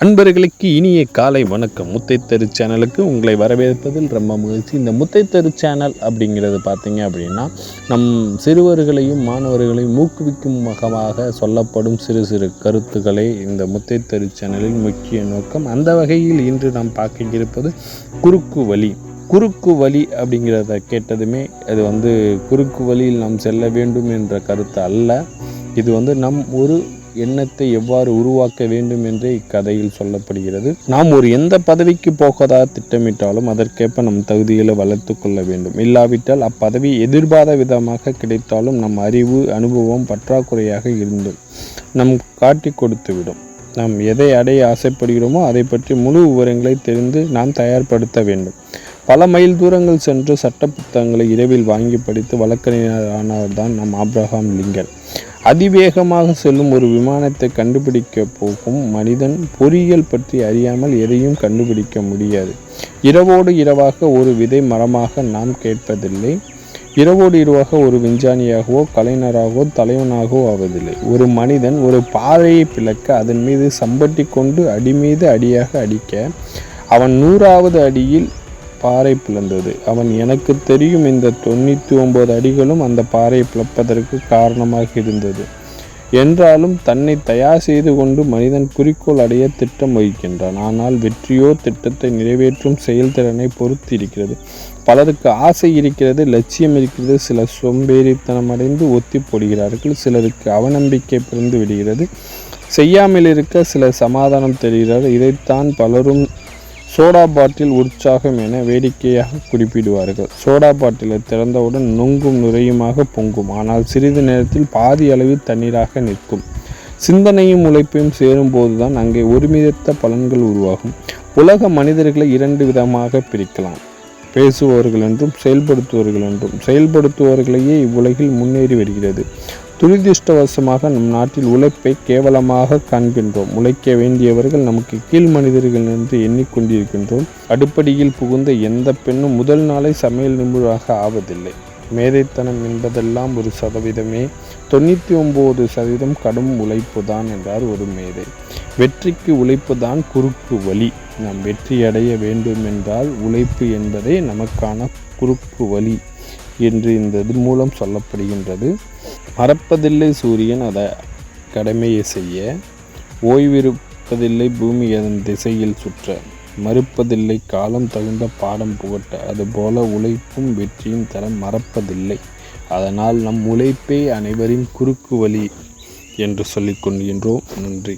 அன்பர்களுக்கு இனிய காலை வணக்கம். முத்தைத்தரு சேனலுக்கு உங்களை வரவேற்பதில் ரொம்ப மகிழ்ச்சி. இந்த முத்தைத்தரு சேனல் அப்படிங்கிறது பார்த்தீங்க அப்படின்னா சிறுவர்களையும் மாணவர்களையும் ஊக்குவிக்கும் வகமாக சொல்லப்படும் சிறு சிறு கருத்துக்களை இந்த முத்தைத்தரு சேனலின் முக்கிய நோக்கம். அந்த வகையில் இன்று நாம் பார்க்க இருப்பது குறுக்கு வழி. குறுக்கு வழி அப்படிங்கிறத கேட்டதுமே அது குறுக்கு வழியில் நாம் செல்ல வேண்டும் என்ற கருத்து அல்ல. இது நம் ஒரு எண்ணத்தை எவ்வாறு உருவாக்க வேண்டும் என்றே இக்கதையில் சொல்லப்படுகிறது. நாம் எந்த பதவிக்கு போகதா திட்டமிட்டாலும் அதற்கேற்ப நம் தகுதிகளை வளர்த்து கொள்ள வேண்டும். இல்லாவிட்டால் அப்பதவி எதிர்பாராத விதமாக கிடைத்தாலும் நம் அறிவு அனுபவம் பற்றாக்குறையாக இருந்தும் நம் காட்டி கொடுத்துவிடும். நாம் எதை அடைய ஆசைப்படுகிறோமோ அதை பற்றி முழு விவரங்களை தெரிந்து நாம் தயார்படுத்த வேண்டும். பல மைல் தூரங்கள் சென்று சட்ட புத்தகங்களை இரவில் வாங்கி படித்து வழக்கறிஞரானவர்தான் நம் ஆப்ரஹாம் லிங்கன். அதிவேகமாக செல்லும் ஒரு விமானத்தை கண்டுபிடிக்க போகும் மனிதன் பொறியியல் பற்றி அறியாமல் எதையும் கண்டுபிடிக்க முடியாது. இரவோடு இரவாக ஒரு விதை மரமாக நாம் கேட்பதில்லை. இரவோடு இரவாக ஒரு விஞ்ஞானியாகவோ கலைஞராகவோ தலைவனாகவோ ஆவதில்லை. ஒரு மனிதன் ஒரு பாறையை பிளக்க அதன் மீது சம்பட்டி கொண்டு அடி மீது அடியாக அடிக்க அவன் 100வது அடியில் பாறை பிளந்தது. அவன் எனக்கு தெரியும் இந்த 99 அடிகளும் அந்த பாறையை பிளப்பதற்கு காரணமாக இருந்தது என்றாலும் தன்னை தயார் செய்து கொண்டு மனிதன் குறிக்கோள் அடைய திட்டம் வகிக்கின்றான். ஆனால் வெற்றியோ திட்டத்தை நிறைவேற்றும் செயல்திறனை பொறுத்து இருக்கிறது. பலருக்கு ஆசை இருக்கிறது, லட்சியம் இருக்கிறது. சிலர் சோம்பேறித்தனம் அடைந்து ஒத்தி போடுகிறார்கள். சிலருக்கு அவநம்பிக்கை பிறந்து விடுகிறது. செய்யாமல் இருக்க சிலர் சமாதானம் தெரிகிறார்கள். இதைத்தான் பலரும் சோடா பாட்டில் உற்சாகம் என வேடிக்கையாக குறிப்பிடுவார்கள். சோடா பாட்டிலை திறந்தவுடன் நொங்கும் நுரையுமாக பொங்கும். ஆனால் சிறிது நேரத்தில் பாதி அளவில் தண்ணீராக நிற்கும். சிந்தனையும் உழைப்பையும் சேரும்போதுதான் அங்கே ஒருமித்த பலன்கள் உருவாகும். உலக மனிதர்களை 2 விதமாக பிரிக்கலாம். பேசுபவர்கள் என்றும் செயல்படுத்துவர்கள் என்றும். செயல்படுத்துபவர்களையே இவ்வுலகில் முன்னேறி வருகிறது. துரதிருஷ்டவசமாக நம் நாட்டில் உழைப்பை கேவலமாக காண்கின்றோம். உழைக்க வேண்டியவர்கள் நமக்கு கீழ் மனிதர்கள் என்று எண்ணிக்கொண்டிருக்கின்றோம். அடுப்படியில் புகுந்த எந்த பெண்ணும் முதல் நாளை சமையல் நிபுணராக ஆவதில்லை. மேதைத்தனம் என்பதெல்லாம் 1%, 99% கடும் உழைப்பு தான் என்றார் ஒரு மேதை. வெற்றிக்கு உழைப்பு தான் குறுக்கு வழி. நாம் வெற்றி அடைய வேண்டும் என்றால் உழைப்பு என்பதே நமக்கான குறுக்கு வழி என்று இந்த மூலம் சொல்லப்படுகின்றது. மறப்பதில்லை சூரியன் அதை கடமையை செய்ய, ஓய்விருப்பதில்லை பூமி அதன் திசையில் சுற்ற, மறுப்பதில்லை காலம் தகுந்த பாடம் புகட்ட. அதுபோல உழைப்பும் வெற்றியும் தர மறப்பதில்லை. அதனால் நம் உழைப்பே அனைவரின் குறுக்கு வழி என்று சொல்லிக் கொள்கின்றோம். நன்றி.